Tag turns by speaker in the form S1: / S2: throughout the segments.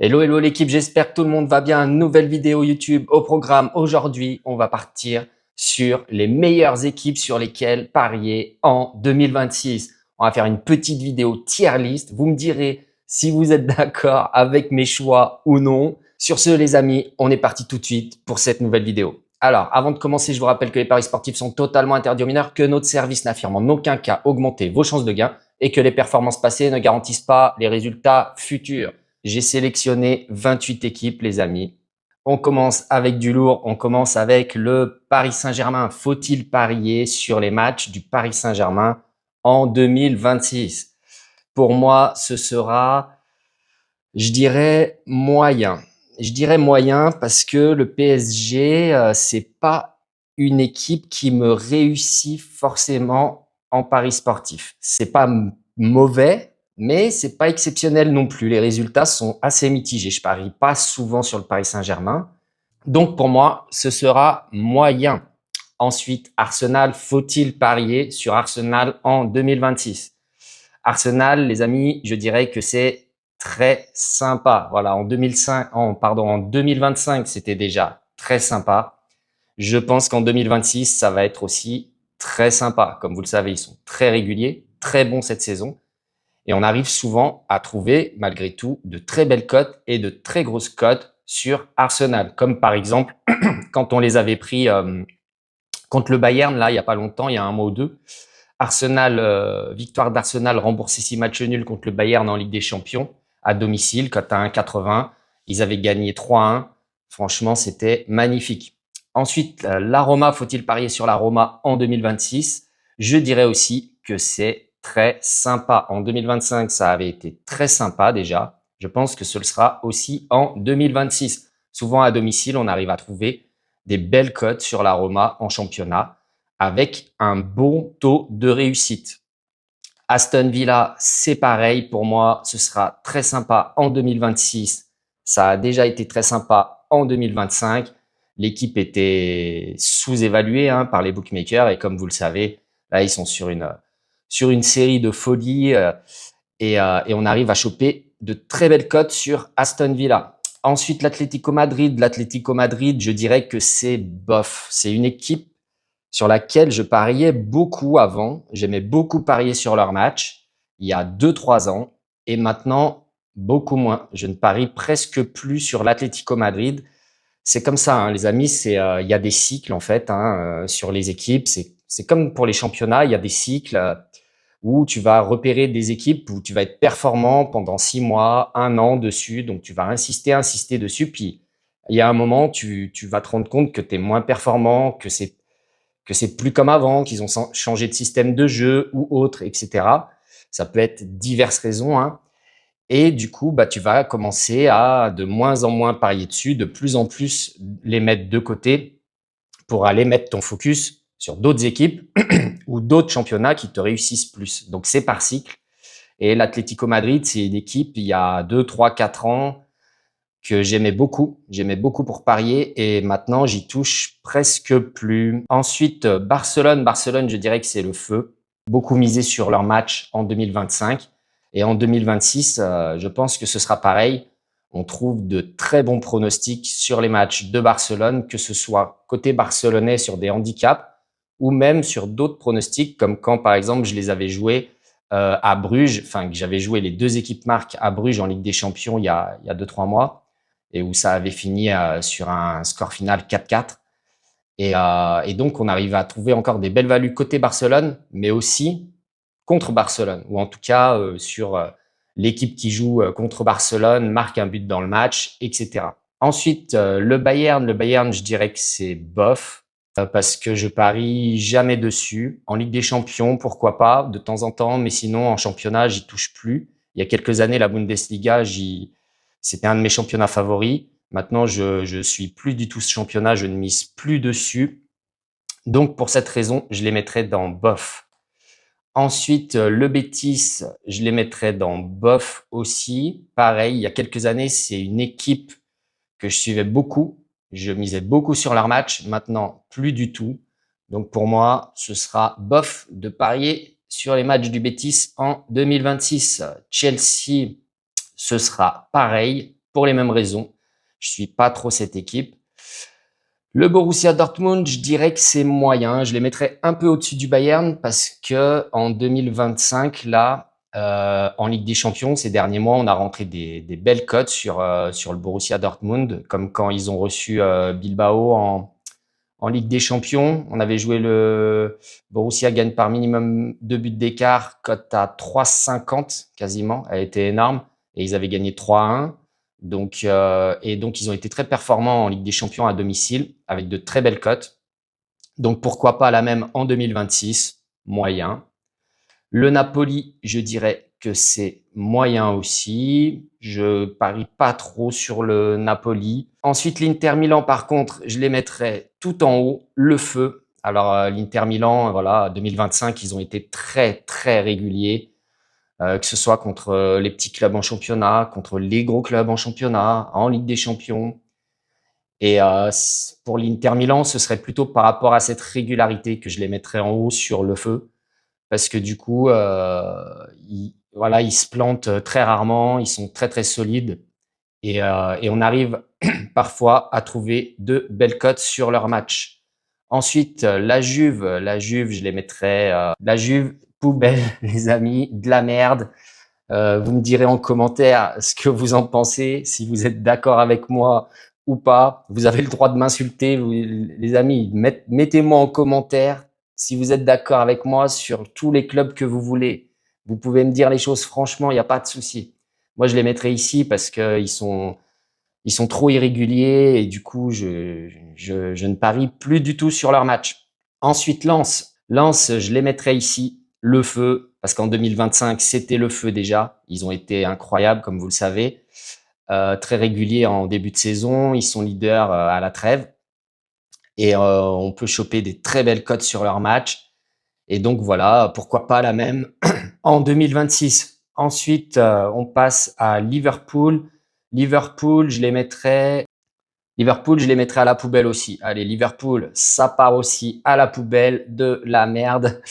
S1: Hello, hello l'équipe, j'espère que tout le monde va bien. Nouvelle vidéo YouTube au programme. Aujourd'hui, on va partir sur les meilleures équipes sur lesquelles parier en 2026. On va faire une petite vidéo tier list. Vous me direz si vous êtes d'accord avec mes choix ou non. Sur ce, les amis, on est parti tout de suite pour cette nouvelle vidéo. Alors, avant de commencer, je vous rappelle que les paris sportifs sont totalement interdits aux mineurs, que notre service n'affirme en aucun cas augmenter vos chances de gain et que les performances passées ne garantissent pas les résultats futurs. J'ai sélectionné 28 équipes, les amis. On commence avec du lourd. On commence avec le Paris Saint-Germain. Faut-il parier sur les matchs du Paris Saint-Germain en 2026? Pour moi, ce sera, je dirais, moyen. Je dirais moyen parce que le PSG, c'est pas une équipe qui me réussit forcément en paris sportif. C'est pas mauvais, mais c'est pas exceptionnel non plus. Les résultats sont assez mitigés. Je parie pas souvent sur le Paris Saint-Germain. Donc pour moi, ce sera moyen. Ensuite, Arsenal, faut-il parier sur Arsenal en 2026? Arsenal, les amis, je dirais que c'est très sympa. Voilà, en 2025, c'était déjà très sympa. Je pense qu'en 2026, ça va être aussi très sympa. Comme vous le savez, ils sont très réguliers, très bons cette saison. Et on arrive souvent à trouver, malgré tout, de très belles cotes et de très grosses cotes sur Arsenal. Comme par exemple, quand on les avait pris contre le Bayern, là, il n'y a pas longtemps, il y a un mois ou deux. Arsenal, victoire d'Arsenal remboursée 6 matchs nuls contre le Bayern en Ligue des Champions à domicile, cote à 1,80. Ils avaient gagné 3-1. Franchement, c'était magnifique. Ensuite, la Roma, faut-il parier sur la Roma en 2026? Je dirais aussi que c'est très sympa. En 2025, ça avait été très sympa déjà. Je pense que ce le sera aussi en 2026. Souvent à domicile, on arrive à trouver des belles cotes sur la Roma en championnat avec un bon taux de réussite. Aston Villa, c'est pareil. Pour moi, ce sera très sympa en 2026. Ça a déjà été très sympa en 2025. L'équipe était sous-évaluée par les bookmakers et comme vous le savez, là, ils sont sur une série de folies et on arrive à choper de très belles cotes sur Aston Villa. Ensuite, l'Atlético Madrid. L'Atlético Madrid, je dirais que c'est bof. C'est une équipe sur laquelle je pariais beaucoup avant. J'aimais beaucoup parier sur leurs matchs il y a 2-3 ans et maintenant beaucoup moins. Je ne parie presque plus sur l'Atlético Madrid. C'est comme ça, les amis, il y a des cycles en fait sur les équipes. C'est comme pour les championnats, il y a des cycles où tu vas repérer des équipes où tu vas être performant pendant 6 mois, 1 an dessus. Donc, tu vas insister dessus. Puis, il y a un moment, tu vas te rendre compte que tu es moins performant, que c'est plus comme avant, qu'ils ont changé de système de jeu ou autre, etc. Ça peut être diverses raisons. Et du coup, tu vas commencer à de moins en moins parier dessus, de plus en plus les mettre de côté pour aller mettre ton focus sur d'autres équipes ou d'autres championnats qui te réussissent plus. Donc, c'est par cycle. Et l'Atlético Madrid, c'est une équipe, il y a 2, 3, 4 ans, que j'aimais beaucoup. J'aimais beaucoup pour parier et maintenant, j'y touche presque plus. Ensuite, Barcelone. Barcelone, je dirais que c'est le feu. Beaucoup misé sur leur match en 2025. Et en 2026, je pense que ce sera pareil. On trouve de très bons pronostics sur les matchs de Barcelone, que ce soit côté barcelonais sur des handicaps ou même sur d'autres pronostics, comme quand, par exemple, je les avais joués à Bruges, enfin, que j'avais joué les deux équipes marques à Bruges en Ligue des Champions il y a 2-3 mois et où ça avait fini sur un score final 4-4. Et donc, on arrive à trouver encore des belles values côté Barcelone, mais aussi contre Barcelone, ou en tout cas sur l'équipe qui joue contre Barcelone, marque un but dans le match, etc. Ensuite, le Bayern, je dirais que c'est bof, parce que je parie jamais dessus. En Ligue des Champions, pourquoi pas, de temps en temps, mais sinon, en championnat, j'y touche plus. Il y a quelques années, la Bundesliga, c'était un de mes championnats favoris. Maintenant, je suis plus du tout ce championnat, je ne mise plus dessus. Donc, pour cette raison, je les mettrais dans bof. Ensuite, le Betis, je les mettrais dans bof aussi. Pareil, il y a quelques années, c'est une équipe que je suivais beaucoup. Je misais beaucoup sur leur match. Maintenant, plus du tout. Donc, pour moi, ce sera bof de parier sur les matchs du Betis en 2026. Chelsea, ce sera pareil. pour les mêmes raisons. Je suis pas trop cette équipe. Le Borussia Dortmund, je dirais que c'est moyen. Je les mettrais un peu au-dessus du Bayern parce que en 2025, là, en Ligue des Champions, ces derniers mois, on a rentré des belles cotes sur le Borussia Dortmund, comme quand ils ont reçu Bilbao en Ligue des Champions. On avait joué le Borussia gagne par minimum 2 buts d'écart, cote à 3,50 quasiment. Elle était énorme et ils avaient gagné 3-1. Donc, ils ont été très performants en Ligue des Champions à domicile avec de très belles cotes. Donc, pourquoi pas la même en 2026? Moyen. Le Napoli, je dirais que c'est moyen aussi. Je parie pas trop sur le Napoli. Ensuite, l'Inter Milan, par contre, je les mettrais tout en haut. Le feu. Alors, l'Inter Milan, voilà, 2025, ils ont été très, très réguliers. Que ce soit contre les petits clubs en championnat, contre les gros clubs en championnat, en Ligue des Champions. Et pour l'Inter Milan, ce serait plutôt par rapport à cette régularité que je les mettrais en haut sur le feu. Parce que du coup, ils se plantent très rarement, ils sont très très solides. Et on arrive parfois à trouver de belles cotes sur leur match. Ensuite, la Juve, je les mettrais. La Juve, poubelle, les amis, de la merde. Vous me direz en commentaire ce que vous en pensez, si vous êtes d'accord avec moi ou pas. Vous avez le droit de m'insulter, les amis. Mettez-moi en commentaire si vous êtes d'accord avec moi sur tous les clubs que vous voulez. Vous pouvez me dire les choses franchement, il n'y a pas de souci. Moi, je les mettrai ici parce qu'ils sont trop irréguliers et du coup, je ne parie plus du tout sur leur match. Ensuite, Lens, je les mettrai ici. Le feu, parce qu'en 2025, c'était le feu déjà. Ils ont été incroyables, comme vous le savez. Très réguliers en début de saison. Ils sont leaders à la trêve. Et on peut choper des très belles cotes sur leur match. Et donc voilà, pourquoi pas la même en 2026. Ensuite, on passe à Liverpool. Liverpool, je les mettrais à la poubelle aussi. Allez, Liverpool, ça part aussi à la poubelle, de la merde.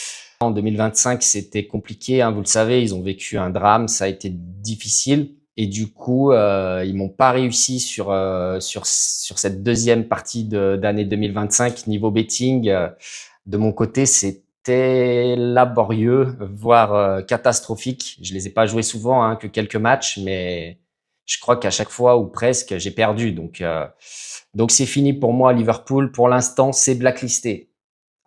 S1: En 2025, c'était compliqué, hein, vous le savez, ils ont vécu un drame, ça a été difficile. Et du coup, ils m'ont pas réussi sur cette deuxième partie d'année 2025. Niveau betting, de mon côté, c'était laborieux, voire catastrophique. Je les ai pas joués souvent, hein, que quelques matchs, mais je crois qu'à chaque fois ou presque, j'ai perdu. Donc c'est fini pour moi, Liverpool. Pour l'instant, c'est blacklisté.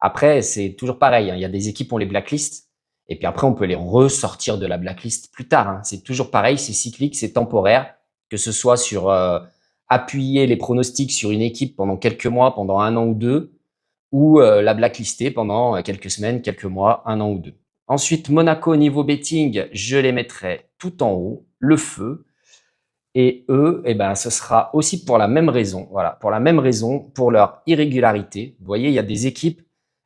S1: Après, c'est toujours pareil, hein. Il y a des équipes, on les blacklist. Et puis après, on peut les ressortir de la blacklist plus tard, hein. C'est toujours pareil, c'est cyclique, c'est temporaire. Que ce soit sur appuyer les pronostics sur une équipe pendant quelques mois, pendant un an ou deux, ou la blacklister pendant quelques semaines, quelques mois, un an ou deux. Ensuite, Monaco, niveau betting, je les mettrai tout en haut, le feu. Et eux, eh ben, ce sera aussi pour la même raison. Voilà, pour la même raison, pour leur irrégularité. Vous voyez, il y a des équipes,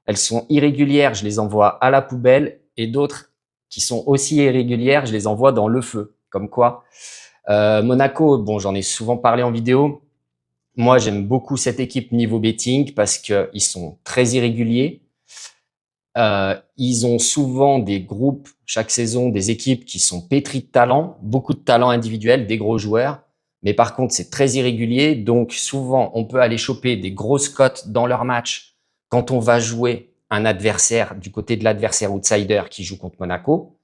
S1: elles sont irrégulières, je les envoie à la poubelle, et d'autres qui sont aussi irrégulières, je les envoie dans le feu. Comme quoi, Monaco, bon, j'en ai souvent parlé en vidéo. Moi, j'aime beaucoup cette équipe niveau betting parce qu'ils sont très irréguliers. Ils ont souvent des groupes chaque saison, des équipes qui sont pétries de talent, beaucoup de talent individuel, des gros joueurs. Mais par contre, c'est très irrégulier. Donc, souvent, on peut aller choper des grosses cotes dans leur match quand on va jouer un adversaire du côté de l'adversaire outsider qui joue contre Monaco.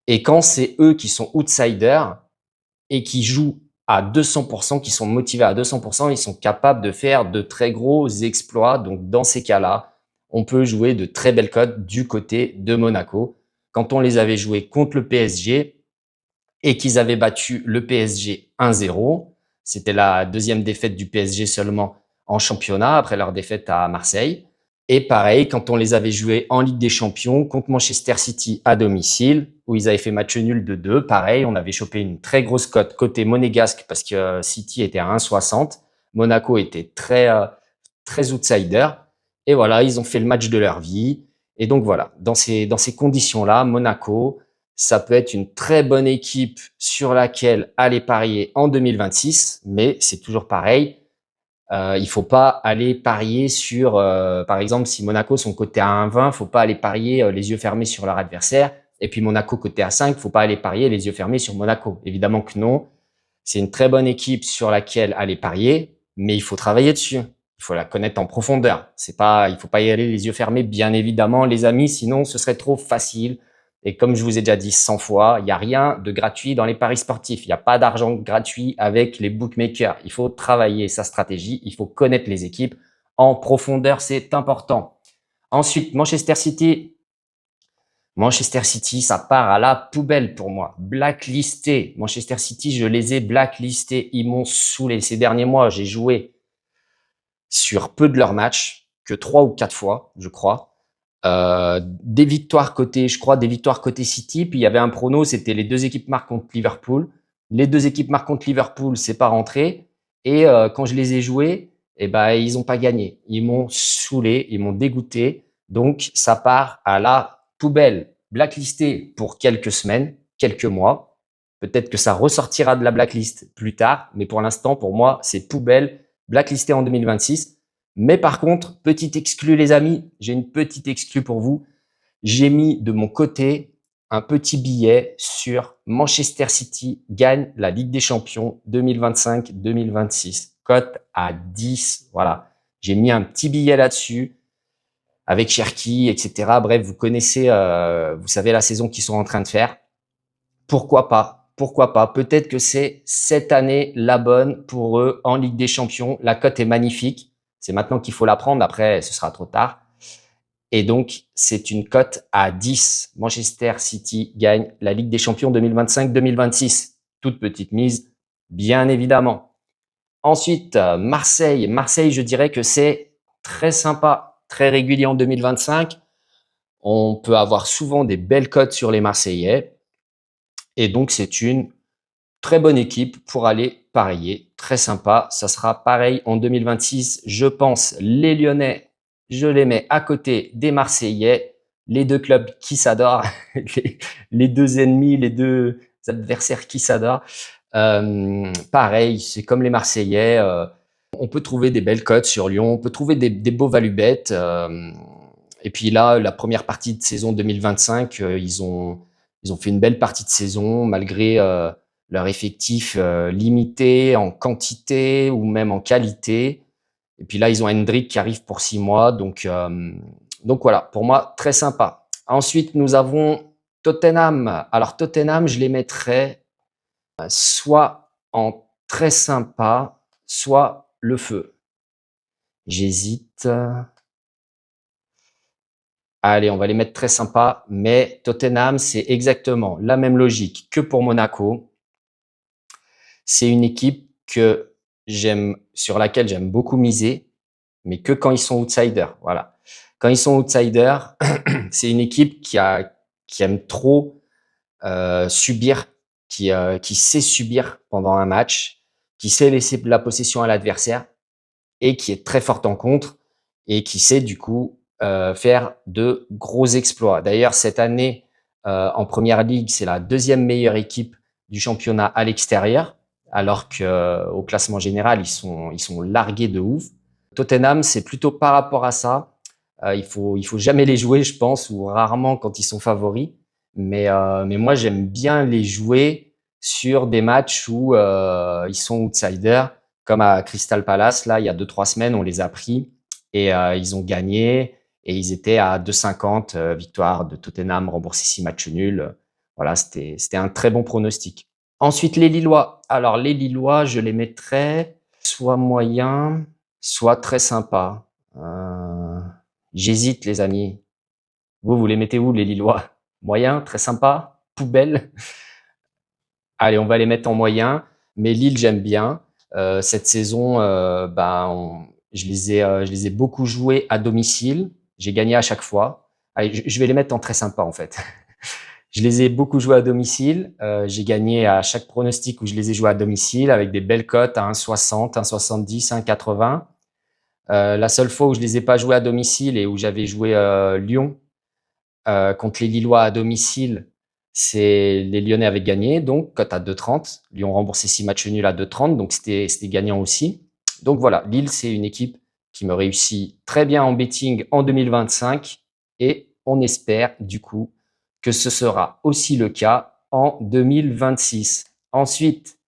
S1: Et quand c'est eux qui sont outsiders et qui jouent à 200%, qui sont motivés à 200%, ils sont capables de faire de très gros exploits. Donc, dans ces cas-là, on peut jouer de très belles cotes du côté de Monaco. Quand on les avait joués contre le PSG et qu'ils avaient battu le PSG 1-0, c'était la deuxième défaite du PSG seulement en championnat après leur défaite à Marseille. Et pareil, quand on les avait joués en Ligue des Champions contre Manchester City à domicile, où ils avaient fait match nul de 2, pareil, on avait chopé une très grosse cote côté monégasque parce que City était à 1,60. Monaco était très outsider. Et voilà, ils ont fait le match de leur vie. Et donc voilà, dans ces conditions-là, Monaco, ça peut être une très bonne équipe sur laquelle aller parier en 2026, mais c'est toujours pareil. Il faut pas aller parier sur, par exemple, si Monaco sont cotés à 1,20, faut pas aller parier les yeux fermés sur leur adversaire. Et puis Monaco coté à 5, faut pas aller parier les yeux fermés sur Monaco. Évidemment que non. C'est une très bonne équipe sur laquelle aller parier, mais il faut travailler dessus. Il faut la connaître en profondeur. Il faut pas y aller les yeux fermés, bien évidemment, les amis, sinon ce serait trop facile. Et comme je vous ai déjà dit 100 fois, il n'y a rien de gratuit dans les paris sportifs. Il n'y a pas d'argent gratuit avec les bookmakers. Il faut travailler sa stratégie, il faut connaître les équipes en profondeur, c'est important. Ensuite, Manchester City. Manchester City, ça part à la poubelle pour moi. Blacklisté. Manchester City, je les ai blacklistés. Ils m'ont saoulé ces derniers mois. J'ai joué sur peu de leurs matchs, que 3 ou 4 fois, je crois. Des victoires côté City. Puis il y avait un prono, c'était les deux équipes marquent contre Liverpool. Les deux équipes marquent contre Liverpool, c'est pas rentré. Et quand je les ai joués, eh ben ils ont pas gagné. Ils m'ont saoulé, ils m'ont dégoûté. Donc ça part à la poubelle, blacklisté pour quelques semaines, quelques mois. Peut-être que ça ressortira de la blacklist plus tard, mais pour l'instant, pour moi, c'est poubelle, blacklisté en 2026. Mais par contre, petite exclue les amis, j'ai une petite exclue pour vous. J'ai mis de mon côté un petit billet sur Manchester City gagne la Ligue des Champions 2025-2026. Cote à 10. Voilà. J'ai mis un petit billet là-dessus avec Cherki, etc. Bref, vous connaissez, vous savez la saison qu'ils sont en train de faire. Pourquoi pas? Pourquoi pas? Peut-être que c'est cette année la bonne pour eux en Ligue des Champions. La cote est magnifique. C'est maintenant qu'il faut la prendre. Après, ce sera trop tard. Et donc, c'est une cote à 10. Manchester City gagne la Ligue des Champions 2025-2026. Toute petite mise, bien évidemment. Ensuite, Marseille. Marseille, je dirais que c'est très sympa, très régulier en 2025. On peut avoir souvent des belles cotes sur les Marseillais. Et donc, c'est une très bonne équipe pour aller parier. Très sympa. Ça sera pareil en 2026. Je pense les Lyonnais, je les mets à côté des Marseillais. Les deux clubs qui s'adorent. les deux ennemis, les deux adversaires qui s'adorent. Pareil, c'est comme les Marseillais. On peut trouver des belles cotes sur Lyon. On peut trouver des beaux value bets. Et puis là, la première partie de saison 2025, ils ont fait une belle partie de saison malgré leur effectif limité en quantité ou même en qualité. Et puis là, ils ont Hendrick qui arrive pour 6 mois. Donc voilà, pour moi, très sympa. Ensuite, nous avons Tottenham. Alors Tottenham, je les mettrais soit en très sympa, soit le feu. J'hésite. Allez, on va les mettre très sympa, mais Tottenham, c'est exactement la même logique que pour Monaco. C'est une équipe sur laquelle j'aime beaucoup miser, mais que quand ils sont outsiders. Voilà. Quand ils sont outsiders, c'est une équipe qui aime trop subir, qui sait subir pendant un match, qui sait laisser la possession à l'adversaire et qui est très forte en contre et qui sait du coup faire de gros exploits. D'ailleurs, cette année, en Première Ligue, c'est la deuxième meilleure équipe du championnat à l'extérieur, alors qu'au classement général, ils sont largués de ouf. Tottenham, c'est plutôt par rapport à ça. Il faut jamais les jouer, je pense, ou rarement quand ils sont favoris. Mais moi, j'aime bien les jouer sur des matchs où ils sont outsiders, comme à Crystal Palace. Là, il y a 2-3 semaines, on les a pris et ils ont gagné. Et ils étaient à 2,50 victoire de Tottenham, remboursé 6 matchs nuls. Voilà, c'était un très bon pronostic. Ensuite, les Lillois. Alors, les Lillois, je les mettrais soit moyen, soit très sympa. J'hésite, les amis. Vous les mettez où, les Lillois? Moyen, très sympa, poubelle. Allez, on va les mettre en moyen. Mais Lille, j'aime bien. Cette saison, je les ai beaucoup joués à domicile. J'ai gagné à chaque fois. Allez, je vais les mettre en très sympa, en fait. Je les ai beaucoup joués à domicile. J'ai gagné à chaque pronostic où je les ai joués à domicile avec des belles cotes à 1,60, 1,70, 1,80. La seule fois où je les ai pas joués à domicile et où j'avais joué Lyon contre les Lillois à domicile, c'est les Lyonnais avaient gagné, donc cote à 2,30. Lyon remboursé 6 matchs nuls à 2,30, donc c'était gagnant aussi. Donc voilà, Lille, c'est une équipe qui me réussit très bien en betting en 2025 et on espère du coup que ce sera aussi le cas en 2026. Ensuite,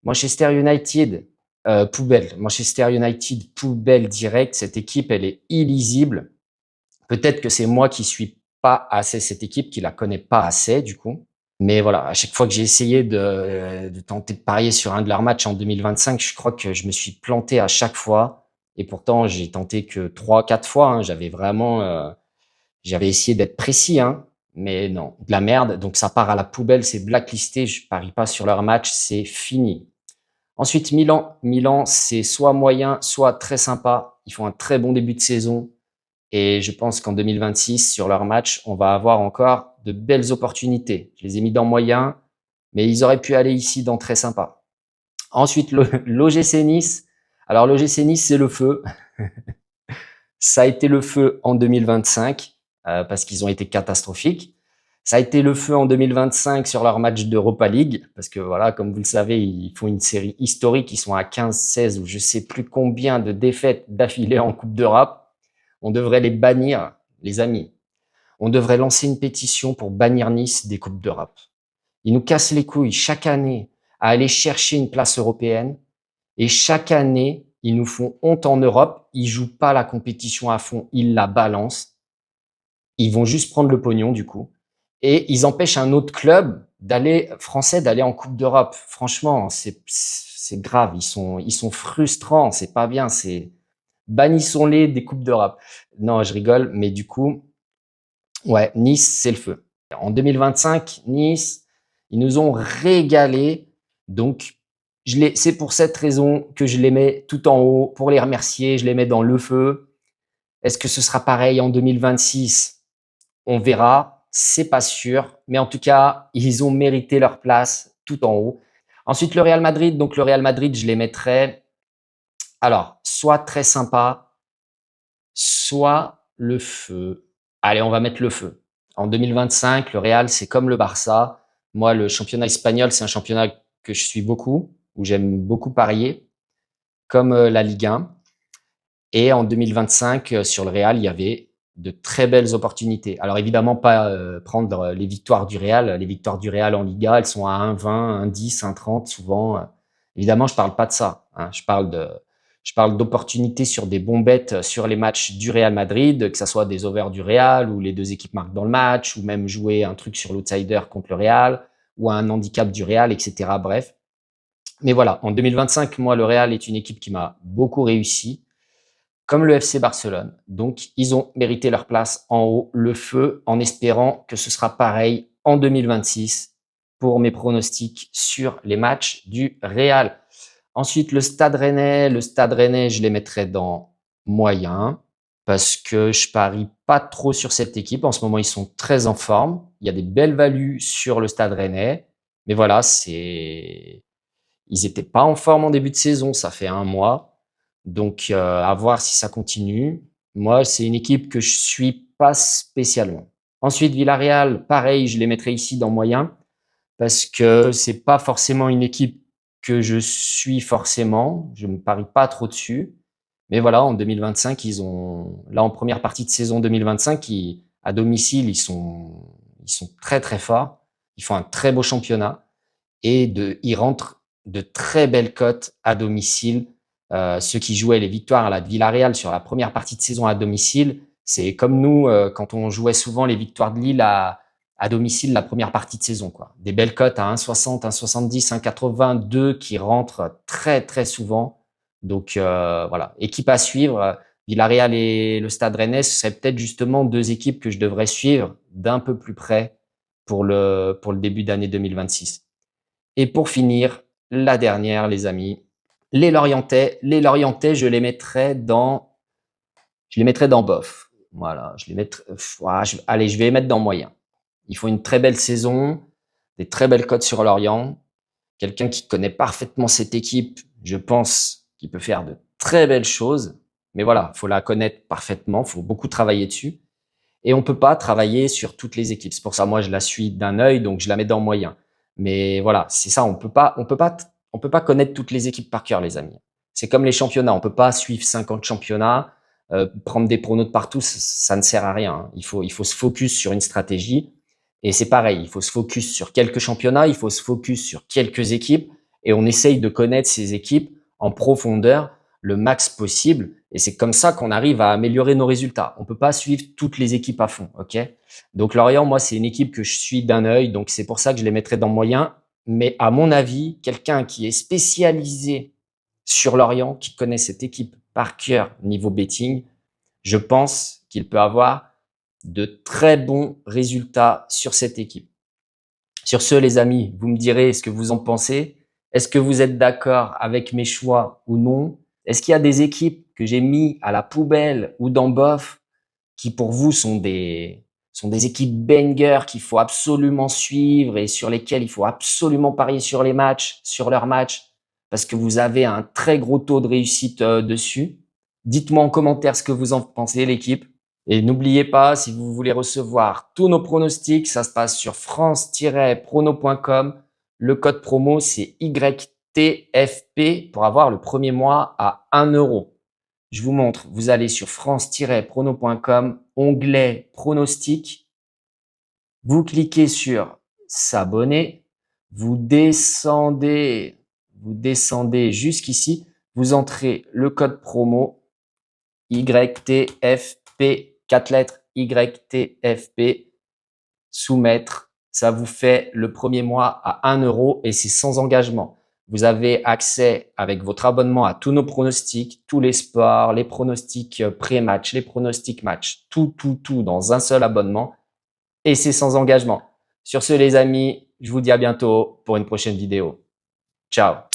S1: Manchester United, poubelle. Manchester United, poubelle directe. Cette équipe, elle est illisible. Peut-être que c'est moi qui suis pas assez cette équipe, qui la connais pas assez du coup. Mais voilà, à chaque fois que j'ai essayé de tenter de parier sur un de leurs matchs en 2025, je crois que je me suis planté à chaque fois. Et pourtant, j'ai tenté que 3, 4 fois. Hein. J'avais essayé d'être précis, hein. Mais non, de la merde. Donc ça part à la poubelle, c'est blacklisté. Je parie pas sur leur match, c'est fini. Ensuite, Milan. Milan, c'est soit moyen, soit très sympa. Ils font un très bon début de saison. Et je pense qu'en 2026, sur leur match, on va avoir encore de belles opportunités. Je les ai mis dans moyen, mais ils auraient pu aller ici dans très sympa. Ensuite, l'OGC Nice. Alors, l'OGC Nice, c'est le feu. Ça a été le feu en 2025, parce qu'ils ont été catastrophiques. Ça a été le feu en 2025 sur leur match d'Europa League, parce que voilà, comme vous le savez, ils font une série historique. Ils sont à 15, 16 ou je sais plus combien de défaites d'affilée en Coupe d'Europe. On devrait les bannir, les amis. On devrait lancer une pétition pour bannir Nice des Coupes d'Europe. Ils nous cassent les couilles chaque année à aller chercher une place européenne. Et chaque année, ils nous font honte en Europe. Ils jouent pas la compétition à fond, ils la balancent. Ils vont juste prendre le pognon du coup. Et ils empêchent un autre club français d'aller en Coupe d'Europe. Franchement, c'est grave. Ils sont frustrants. C'est pas bien. Bannissons-les des Coupes d'Europe. Non, je rigole, mais du coup, ouais, Nice, c'est le feu. En 2025, Nice, ils nous ont régalé. Donc, c'est pour cette raison que je les mets tout en haut pour les remercier. Je les mets dans le feu. Est-ce que ce sera pareil en 2026? On verra. C'est pas sûr. Mais en tout cas, ils ont mérité leur place tout en haut. Ensuite, le Real Madrid. Donc, le Real Madrid, je les mettrais. Alors, soit très sympa, soit le feu. Allez, on va mettre le feu. En 2025, le Real, c'est comme le Barça. Moi, le championnat espagnol, c'est un championnat que je suis beaucoup, où j'aime beaucoup parier, comme la Ligue 1. Et en 2025, sur le Real, il y avait de très belles opportunités. Alors évidemment, pas prendre les victoires du Real. Les victoires du Real en Liga, elles sont à 1,20, 1,10, 1,30 souvent. Évidemment, je parle pas de ça. Hein. Je parle d'opportunités sur des bons bets sur les matchs du Real Madrid, que ça soit des overs du Real, où les deux équipes marquent dans le match, ou même jouer un truc sur l'outsider contre le Real, ou un handicap du Real, etc. Bref. Mais voilà, en 2025, moi, le Real est une équipe qui m'a beaucoup réussi, comme le FC Barcelone. Donc, ils ont mérité leur place en haut, le feu, en espérant que ce sera pareil en 2026 pour mes pronostics sur les matchs du Real. Ensuite, le Stade Rennais. Le Stade Rennais, je les mettrais dans moyen parce que je parie pas trop sur cette équipe. En ce moment, ils sont très en forme. Il y a des belles values sur le Stade Rennais. Mais voilà, ils étaient pas en forme en début de saison. Ça fait un mois. Donc, à voir si ça continue. Moi, c'est une équipe que je suis pas spécialement. Ensuite, Villarreal, pareil, je les mettrais ici dans moyen parce que c'est pas forcément une équipe que je suis forcément. Je me parie pas trop dessus. Mais voilà, en 2025, là, en première partie de saison 2025, à domicile, ils sont très, très forts. Ils font un très beau championnat ils rentrent de très belles cotes à domicile. Ceux qui jouaient les victoires à la Villarreal sur la première partie de saison à domicile, c'est comme nous, quand on jouait souvent les victoires de Lille à domicile la première partie de saison, quoi. Des belles cotes à 1,60, 1,70, 1,82 qui rentrent très, très souvent. Donc, voilà. Équipe à suivre. Villarreal et le Stade Rennais, ce serait peut-être justement deux équipes que je devrais suivre d'un peu plus près pour le début d'année 2026. Et pour finir, la dernière, les amis, les Lorientais. Les Lorientais, je les mettrais dans bof. Voilà, je les mettrais, allez, je vais les mettre dans moyen. Ils font une très belle saison, des très belles cotes sur Lorient. Quelqu'un qui connaît parfaitement cette équipe, je pense qu'il peut faire de très belles choses. Mais voilà, faut la connaître parfaitement, faut beaucoup travailler dessus. Et on peut pas travailler sur toutes les équipes. C'est pour ça, moi, je la suis d'un œil, donc je la mets dans moyen. Mais voilà, c'est ça, on peut pas connaître toutes les équipes par cœur, les amis. C'est comme les championnats, on peut pas suivre 50 championnats, prendre des pronos de partout, ça ne sert à rien. Hein. Il faut se focus sur une stratégie. Et c'est pareil, il faut se focus sur quelques championnats, il faut se focus sur quelques équipes. et on essaye de connaître ces équipes en profondeur le max possible. Et c'est comme ça qu'on arrive à améliorer nos résultats. On peut pas suivre toutes les équipes à fond, ok? Donc Lorient, moi, c'est une équipe que je suis d'un œil, donc c'est pour ça que je les mettrais dans moyen. Mais à mon avis, quelqu'un qui est spécialisé sur Lorient, qui connaît cette équipe par cœur niveau betting, je pense qu'il peut avoir de très bons résultats sur cette équipe. Sur ce, les amis, vous me direz ce que vous en pensez. Est-ce que vous êtes d'accord avec mes choix ou non? Est-ce qu'il y a des équipes que j'ai mis à la poubelle ou dans bof qui pour vous sont des équipes banger qu'il faut absolument suivre et sur lesquelles il faut absolument parier sur les matchs, sur leurs matchs, parce que vous avez un très gros taux de réussite dessus? Dites-moi en commentaire ce que vous en pensez, l'équipe. Et n'oubliez pas, si vous voulez recevoir tous nos pronostics, ça se passe sur france-prono.com. Le code promo, c'est YTFP pour avoir le premier mois à 1 euro. Je vous montre, vous allez sur france-prono.com, onglet pronostic. Vous cliquez sur s'abonner. Vous descendez jusqu'ici. Vous entrez le code promo YTFP. 4 lettres YTFP, soumettre, ça vous fait le premier mois à 1 euro et c'est sans engagement. Vous avez accès avec votre abonnement à tous nos pronostics, tous les sports, les pronostics pré-match, les pronostics match, tout dans un seul abonnement et c'est sans engagement. Sur ce, les amis, je vous dis à bientôt pour une prochaine vidéo. Ciao!